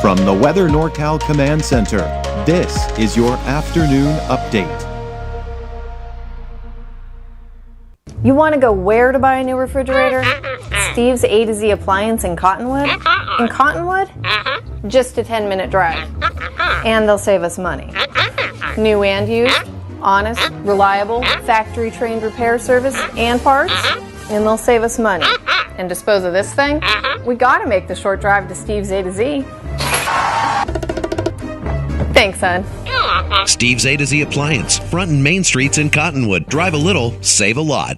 From the Weather NorCal Command Center, this is your afternoon update. You want to go where to buy a new refrigerator? Steve's A to Z Appliance in Cottonwood? In Cottonwood? Just a 10-minute drive. And they'll save us money. New and used, honest, reliable, factory-trained repair service and parts, and they'll save us money. And dispose of this thing? We gotta make the short drive to Steve's A to Z. Thanks, son. Steve's A to Z Appliance, front and main streets in Cottonwood. Drive a little, save a lot.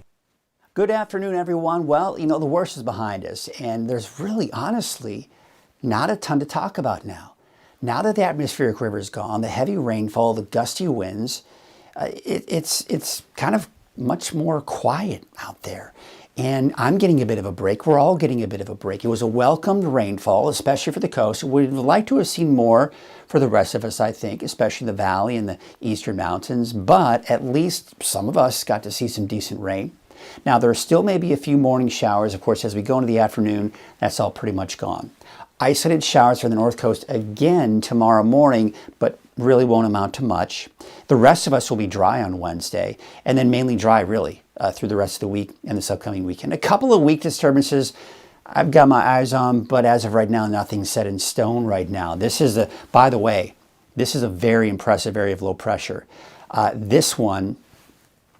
Good afternoon, everyone. Well, the worst is behind us, and there's really, honestly, not a ton to talk about now. Now that the atmospheric river is gone, the heavy rainfall, the gusty winds, it's kind of much more quiet out there. And I'm getting a bit of a break. We're all getting a bit of a break. It was a welcomed rainfall, especially for the coast. We'd like to have seen more for the rest of us, I think, especially the valley and the eastern mountains. But at least some of us got to see some decent rain. Now, there still may be a few morning showers. Of course, as we go into the afternoon, that's all pretty much gone. Isolated showers for the north coast again tomorrow morning, but really won't amount to much. The rest of us will be dry on Wednesday, and then mainly dry, really, through the rest of the week and this upcoming weekend. A couple of weak disturbances I've got my eyes on, but as of right now, nothing's set in stone right now. By the way, this is a very impressive area of low pressure. This one,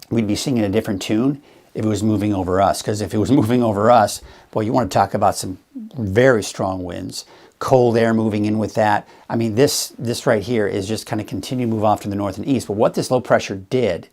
we'd be singing a different tune if it was moving over us, because if it was moving over us, boy, you want to talk about some very strong winds, cold air moving in with that. I mean, this right here is just kind of continue to move off to the north and east. But what this low pressure did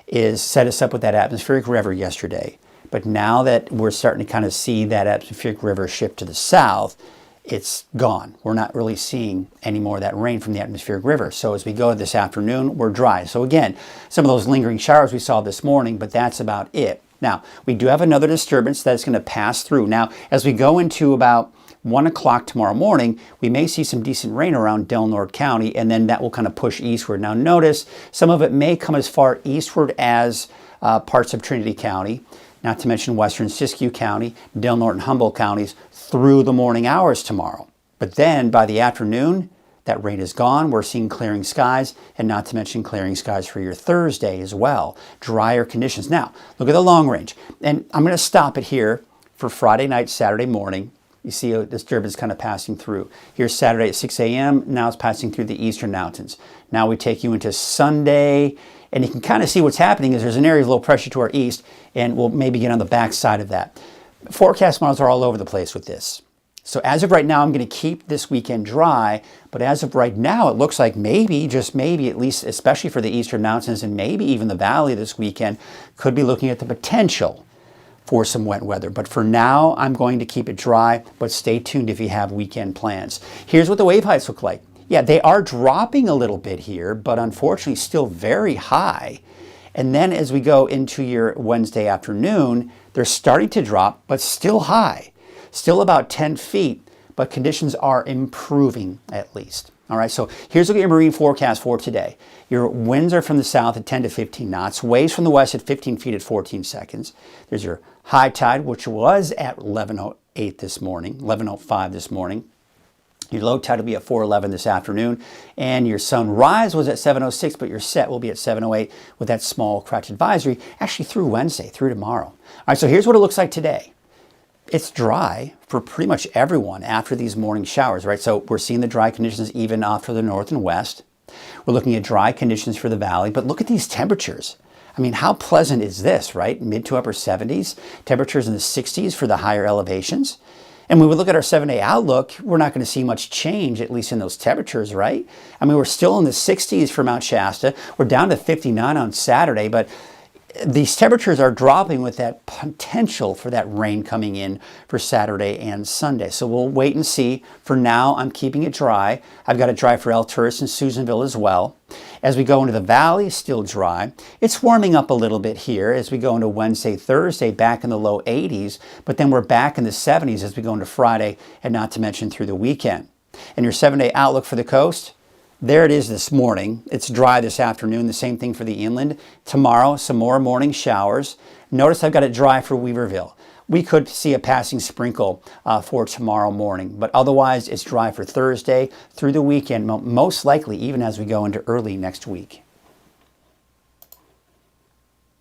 is set us up with that atmospheric river yesterday. But now that we're starting to kind of see that atmospheric river shift to the south, it's gone. We're not really seeing any more of that rain from the atmospheric river. So as we go this afternoon, we're dry. So again, some of those lingering showers we saw this morning, but that's about it. Now, we do have another disturbance that's going to pass through. Now, as we go into about 1 o'clock tomorrow morning, we may see some decent rain around Del Norte County, and then that will kind of push eastward. Now, notice some of it may come as far eastward as parts of Trinity County, not to mention western Siskiyou County, Del Norte and Humboldt counties through the morning hours tomorrow. But then by the afternoon, that rain is gone. We're seeing clearing skies, and not to mention clearing skies for your Thursday as well. Drier conditions. Now, look at the long range. And I'm going to stop it here for Friday night, Saturday morning. You see a disturbance kind of passing through. Here's Saturday at 6 a.m. Now it's passing through the eastern mountains. Now we take you into Sunday, and you can kind of see what's happening is there's an area of low pressure to our east, and we'll maybe get on the back side of that. Forecast models are all over the place with this. So as of right now, I'm going to keep this weekend dry, but as of right now, it looks like maybe, just maybe, at least especially for the eastern mountains and maybe even the valley this weekend, could be looking at the potential for some wet weather. But for now, I'm going to keep it dry, but stay tuned if you have weekend plans. Here's what the wave heights look like. Yeah, they are dropping a little bit here, but unfortunately still very high. And then as we go into your Wednesday afternoon, they're starting to drop, but still high. Still about 10 feet, but conditions are improving at least. All right, so here's your marine forecast for today. Your winds are from the south at 10 to 15 knots, waves from the west at 15 feet at 14 seconds. There's your high tide, which was at 11:08 this morning, 11:05 this morning. Your low tide will be at 4:11 this afternoon, and your sunrise was at 7:06, but your set will be at 7:08 with that small crash advisory, actually through Wednesday, through tomorrow. All right, so here's what it looks like today. It's dry for pretty much everyone after these morning showers, right? So we're seeing the dry conditions even off to the north and west. We're looking at dry conditions for the valley, but look at these temperatures. I mean, how pleasant is this, right? Mid to upper 70s, temperatures in the 60s for the higher elevations. And when we look at our 7-day outlook, we're not going to see much change, at least in those temperatures, right? I mean, we're still in the 60s for Mount Shasta. We're down to 59 on Saturday, but these temperatures are dropping with that potential for that rain coming in for Saturday and Sunday. So we'll wait and see. For now, I'm keeping it dry. I've got it dry for El Tourist and Susanville as well. As we go into the valley, still dry. It's warming up a little bit here as we go into Wednesday, Thursday, back in the low 80s, but then we're back in the 70s as we go into Friday, and not to mention through the weekend. And your 7-day outlook for the coast, there it is this morning. It's dry this afternoon. The same thing for the inland. Tomorrow, some more morning showers. Notice I've got it dry for Weaverville. we could see a passing sprinkle for tomorrow morning. But otherwise, it's dry for Thursday through the weekend, most likely even as we go into early next week.